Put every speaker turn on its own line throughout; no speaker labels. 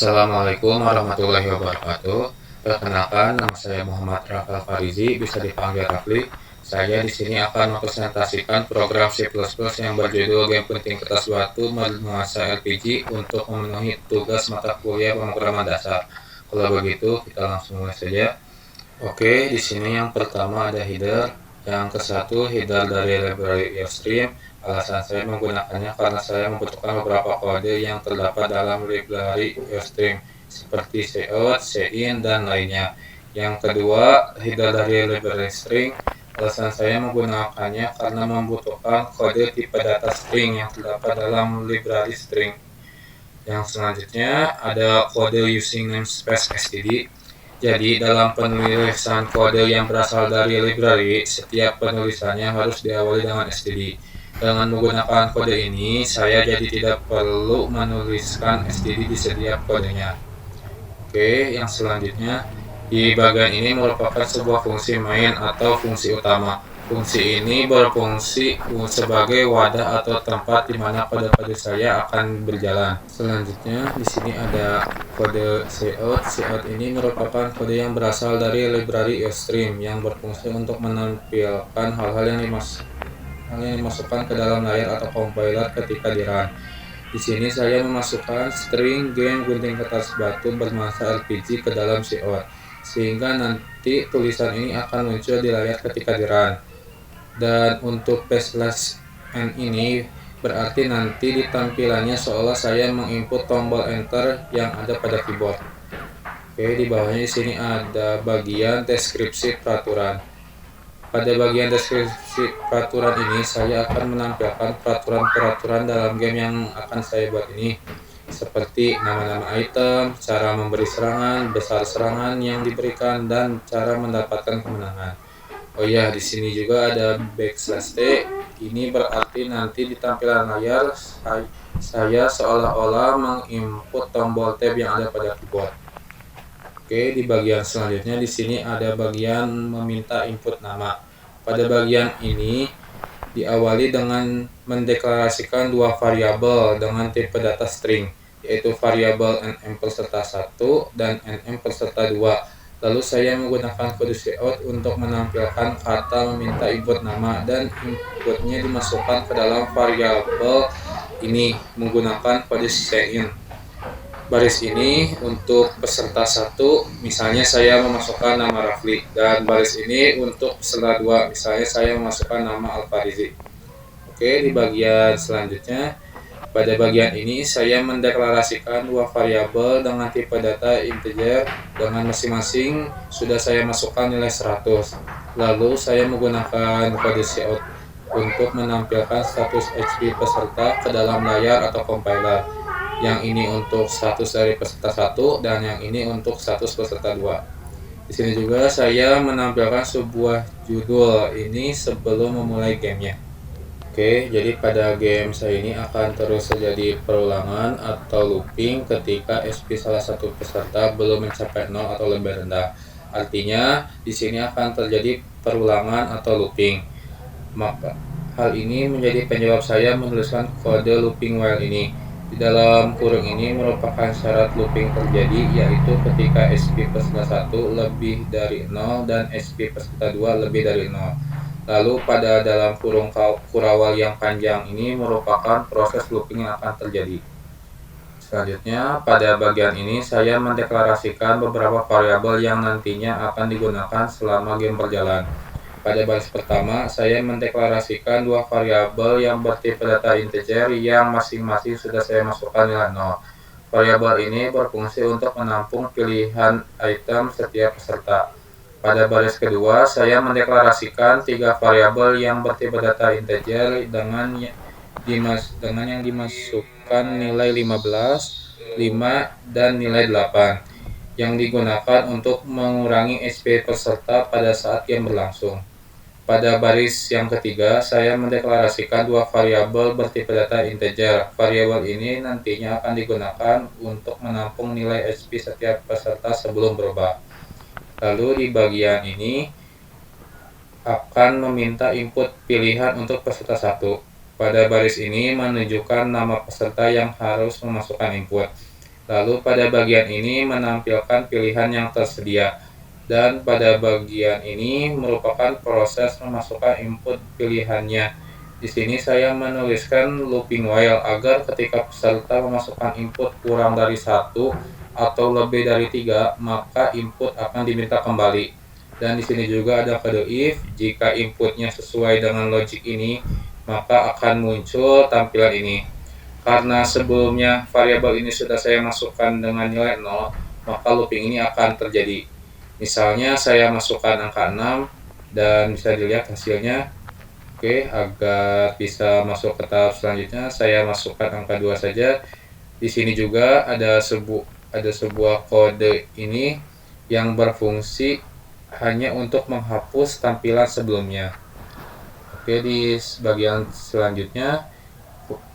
Assalamualaikum warahmatullahi wabarakatuh. Perkenalkan, nama saya Muhammad Rafael Farizi, bisa dipanggil Rafli. Saya di sini akan mempresentasikan program C++ yang berjudul Game Penting Kertas Batu Menguasai LPG untuk memenuhi tugas mata kuliah pemrograman dasar. Kalau begitu, kita langsung mulai saja. Oke, di sini yang pertama ada header. Yang ke satu, header dari library Airstream. Alasan saya menggunakannya karena saya membutuhkan beberapa kode yang terdapat dalam library Airstream seperti cout, cin, dan lainnya. Yang kedua, header dari library string. Alasan saya menggunakannya karena membutuhkan kode tipe data string yang terdapat dalam library string. Yang selanjutnya ada kode using namespace std. Jadi dalam penulisan kode yang berasal dari library, setiap penulisannya harus diawali dengan std. Dengan menggunakan kode ini, saya jadi tidak perlu menuliskan std di setiap kodenya. Oke, yang selanjutnya, di bagian ini merupakan sebuah fungsi main atau fungsi utama. Fungsi ini berfungsi sebagai wadah atau tempat di mana kode-kode saya akan berjalan. Selanjutnya, di sini ada kode cout. Cout ini merupakan kode yang berasal dari library Airstream yang berfungsi untuk menampilkan hal-hal yang dimasukkan ke dalam layar atau compiler ketika di run. Di sini saya memasukkan string game gunting kertas batu bernuansa LPG ke dalam cout, sehingga nanti tulisan ini akan muncul di layar ketika di run. Dan untuk /n ini berarti nanti di tampilannya seolah saya menginput tombol enter yang ada pada keyboard. Oke, di bawahnya di sini ada bagian deskripsi peraturan. Pada bagian deskripsi peraturan ini saya akan menampilkan peraturan-peraturan dalam game yang akan saya buat ini, seperti nama-nama item, cara memberi serangan, besar serangan yang diberikan, dan cara mendapatkan kemenangan. Oh ya, di sini juga ada /t. Ini berarti nanti di tampilan layar saya seolah-olah menginput tombol tab yang ada pada keyboard. Oke, di bagian selanjutnya di sini ada bagian meminta input nama. Pada bagian ini diawali dengan mendeklarasikan dua variabel dengan tipe data string, yaitu variabel nm peserta 1 dan nm peserta 2. Lalu saya menggunakan kode cout untuk menampilkan kata meminta input nama dan inputnya dimasukkan ke dalam variabel ini menggunakan kode cin. Baris ini untuk peserta 1, misalnya saya memasukkan nama Rafli, dan baris ini untuk peserta 2, misalnya saya memasukkan nama Alfarizi. Oke, di bagian selanjutnya, pada bagian ini saya mendeklarasikan dua variabel dengan tipe data integer dengan masing-masing sudah saya masukkan nilai 100. Lalu saya menggunakan kode cout untuk menampilkan status HP peserta ke dalam layar atau compiler. Yang ini untuk status dari peserta 1 dan yang ini untuk status peserta 2. Di sini juga saya menampilkan sebuah judul ini sebelum memulai gamenya. Oke, jadi pada game saya ini akan terus terjadi perulangan atau looping ketika SP salah satu peserta belum mencapai 0 atau lebih rendah. Artinya di sini akan terjadi perulangan atau looping. Maka hal ini menjadi penyebab saya menuliskan kode looping while ini. Di dalam kurung ini merupakan syarat looping terjadi, yaitu ketika SP peserta 1 lebih dari 0 dan SP peserta 2 lebih dari 0. Lalu pada dalam kurung kurawal yang panjang ini merupakan proses looping yang akan terjadi. Selanjutnya, pada bagian ini saya mendeklarasikan beberapa variabel yang nantinya akan digunakan selama game berjalan. Pada baris pertama, saya mendeklarasikan dua variabel yang bertipe data integer yang masing-masing sudah saya masukkan nilai 0. Variabel ini berfungsi untuk menampung pilihan item setiap peserta. Pada baris kedua, saya mendeklarasikan tiga variabel yang bertipe data integer dengan yang dimasukkan nilai 15, 5, dan nilai 8 yang digunakan untuk mengurangi SP peserta pada saat game berlangsung. Pada baris yang ketiga, saya mendeklarasikan dua variabel bertipe data integer. Variabel ini nantinya akan digunakan untuk menampung nilai HP setiap peserta sebelum berubah. Lalu di bagian ini akan meminta input pilihan untuk peserta 1. Pada baris ini menunjukkan nama peserta yang harus memasukkan input. Lalu pada bagian ini menampilkan pilihan yang tersedia. Dan pada bagian ini merupakan proses memasukkan input pilihannya. Di sini saya menuliskan looping while agar ketika peserta memasukkan input kurang dari satu atau lebih dari 3, maka input akan diminta kembali. Dan di sini juga ada kode if. Jika inputnya sesuai dengan logic ini, maka akan muncul tampilan ini. Karena sebelumnya variabel ini sudah saya masukkan dengan nilai 0, maka looping ini akan terjadi. Misalnya saya masukkan angka 6 dan bisa dilihat hasilnya. Oke, agar bisa masuk ke tahap selanjutnya, saya masukkan angka 2 saja. Di sini juga ada sebuah kode ini yang berfungsi hanya untuk menghapus tampilan sebelumnya. Oke, di bagian selanjutnya,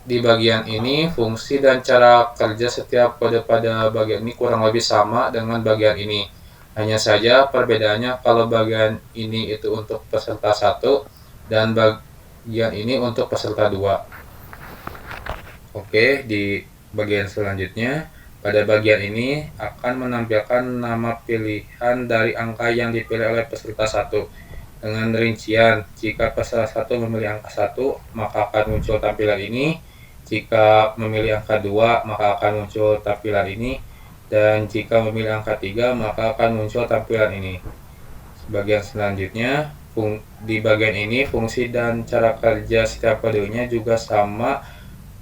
di bagian ini fungsi dan cara kerja setiap kode pada bagian ini kurang lebih sama dengan bagian ini. Hanya saja perbedaannya kalau bagian ini itu untuk peserta 1 dan bagian ini untuk peserta 2. Oke, di bagian selanjutnya, pada bagian ini akan menampilkan nama pilihan dari angka yang dipilih oleh peserta 1 dengan rincian. Jika peserta 1 memilih angka 1, maka akan muncul tampilan ini. Jika memilih angka 2, maka akan muncul tampilan ini. Dan jika memilih angka 3, maka akan muncul tampilan ini. Bagian selanjutnya, di bagian ini fungsi dan cara kerja setiap kodenya juga sama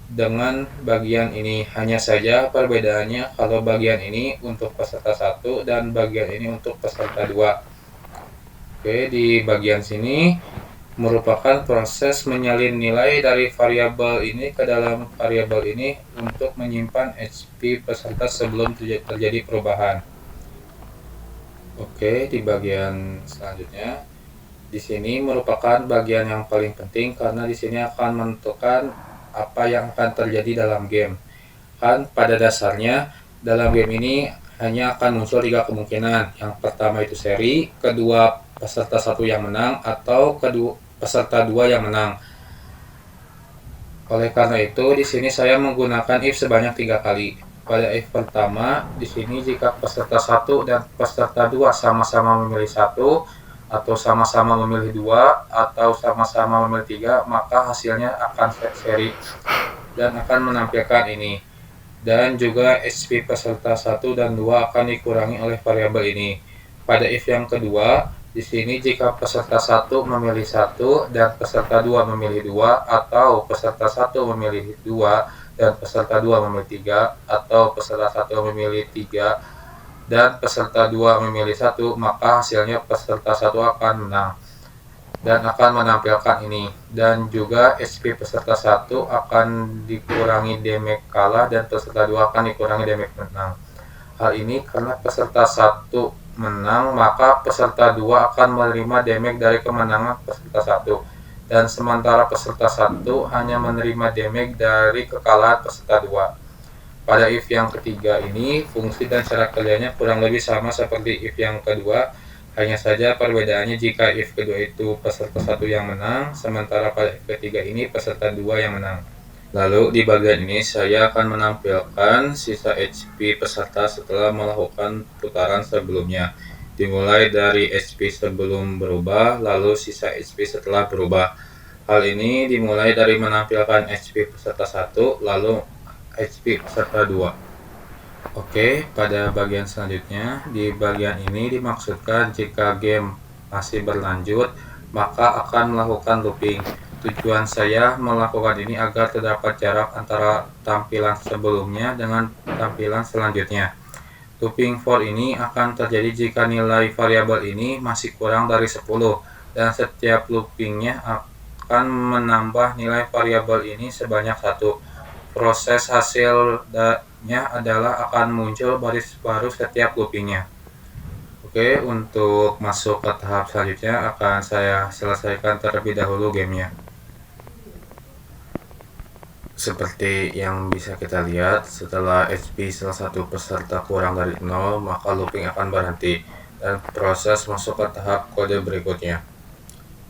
dengan bagian ini. Hanya saja perbedaannya kalau bagian ini untuk peserta 1 dan bagian ini untuk peserta 2. Oke, di bagian sini merupakan proses menyalin nilai dari variabel ini ke dalam variabel ini untuk menyimpan HP peserta sebelum terjadi perubahan. Oke, di bagian selanjutnya, di sini merupakan bagian yang paling penting karena di sini akan menentukan apa yang akan terjadi dalam game. Kan pada dasarnya dalam game ini hanya akan muncul 3 kemungkinan. Yang pertama itu seri, kedua peserta 1 yang menang, atau kedua peserta 2 yang menang. Oleh karena itu, di sini saya menggunakan if sebanyak 3 kali. Pada if pertama, di sini jika peserta 1 dan peserta 2 sama-sama memilih 1, atau sama-sama memilih 2, atau sama-sama memilih 3, maka hasilnya akan seri dan akan menampilkan ini. Dan juga HP peserta 1 dan 2 akan dikurangi oleh variabel ini. Pada if yang kedua, di sini jika peserta 1 memilih 1 dan peserta 2 memilih 2, atau peserta 1 memilih 2 dan peserta 2 memilih 3, atau peserta 1 memilih 3 dan peserta 2 memilih 1, maka hasilnya peserta 1 akan menang dan akan menampilkan ini. Dan juga HP peserta 1 akan dikurangi damage kalah dan peserta 2 akan dikurangi damage menang. Hal ini karena peserta 1 menang, maka peserta 2 akan menerima damage dari kemenangan peserta 1, dan sementara peserta 1 hanya menerima damage dari kekalahan peserta 2. Pada if yang ketiga ini, fungsi dan cara kerjanya kurang lebih sama seperti if yang kedua, hanya saja perbedaannya jika if kedua itu peserta 1 yang menang, sementara pada if ketiga ini peserta 2 yang menang. Lalu di bagian ini saya akan menampilkan sisa HP peserta setelah melakukan putaran sebelumnya. Dimulai dari HP sebelum berubah, lalu sisa HP setelah berubah. Hal ini dimulai dari menampilkan HP peserta 1, lalu HP peserta 2. Oke, pada bagian selanjutnya, di bagian ini dimaksudkan jika game masih berlanjut, maka akan melakukan looping. Tujuan saya melakukan ini agar terdapat jarak antara tampilan sebelumnya dengan tampilan selanjutnya. Looping for ini akan terjadi jika nilai variabel ini masih kurang dari 10, dan setiap loopingnya akan menambah nilai variabel ini sebanyak 1. Proses hasilnya adalah akan muncul baris baru setiap loopingnya. Oke, untuk masuk ke tahap selanjutnya akan saya selesaikan terlebih dahulu gamenya. Seperti yang bisa kita lihat, setelah HP salah satu peserta kurang dari 0, maka looping akan berhenti dan proses masuk ke tahap kode berikutnya.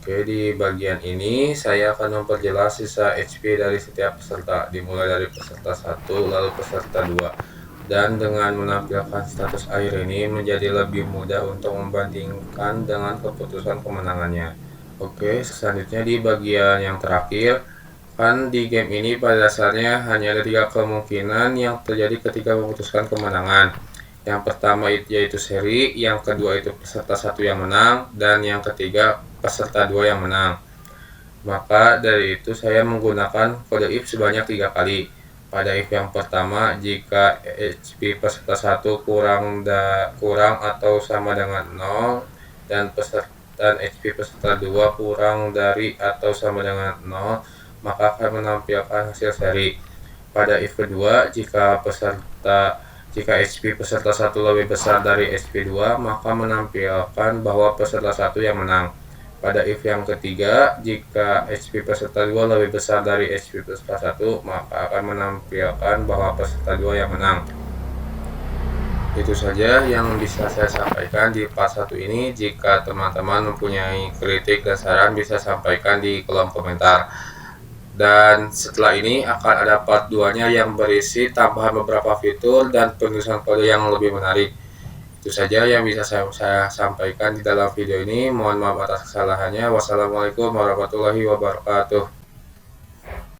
Oke, di bagian ini saya akan memperjelas sisa HP dari setiap peserta, dimulai dari peserta 1 lalu peserta 2. Dan dengan menampilkan status air ini menjadi lebih mudah untuk membandingkan dengan keputusan kemenangannya. Oke, selanjutnya di bagian yang terakhir, kan di game ini pada dasarnya hanya ada 3 kemungkinan yang terjadi ketika memutuskan kemenangan. Yang pertama yaitu seri, yang kedua itu peserta 1 yang menang, dan yang ketiga peserta 2 yang menang. Maka dari itu saya menggunakan kode if sebanyak 3 kali. Pada if yang pertama, jika HP peserta 1 kurang atau sama dengan 0 dan HP peserta 2 kurang dari atau sama dengan 0, maka akan menampilkan hasil seri. Pada if kedua, jika HP peserta 1 lebih besar dari HP 2, maka menampilkan bahwa peserta 1 yang menang. Pada if yang ketiga, jika HP peserta 2 lebih besar dari HP peserta 1, maka akan menampilkan bahwa peserta 2 yang menang. Itu saja yang bisa saya sampaikan di part 1 ini. Jika teman-teman mempunyai kritik dan saran, bisa sampaikan di kolom komentar. Dan setelah ini akan ada part 2-nya yang berisi tambahan beberapa fitur dan penulisan kode yang lebih menarik. Itu saja yang bisa saya sampaikan di dalam video ini. Mohon maaf atas kesalahannya. Wassalamualaikum warahmatullahi wabarakatuh.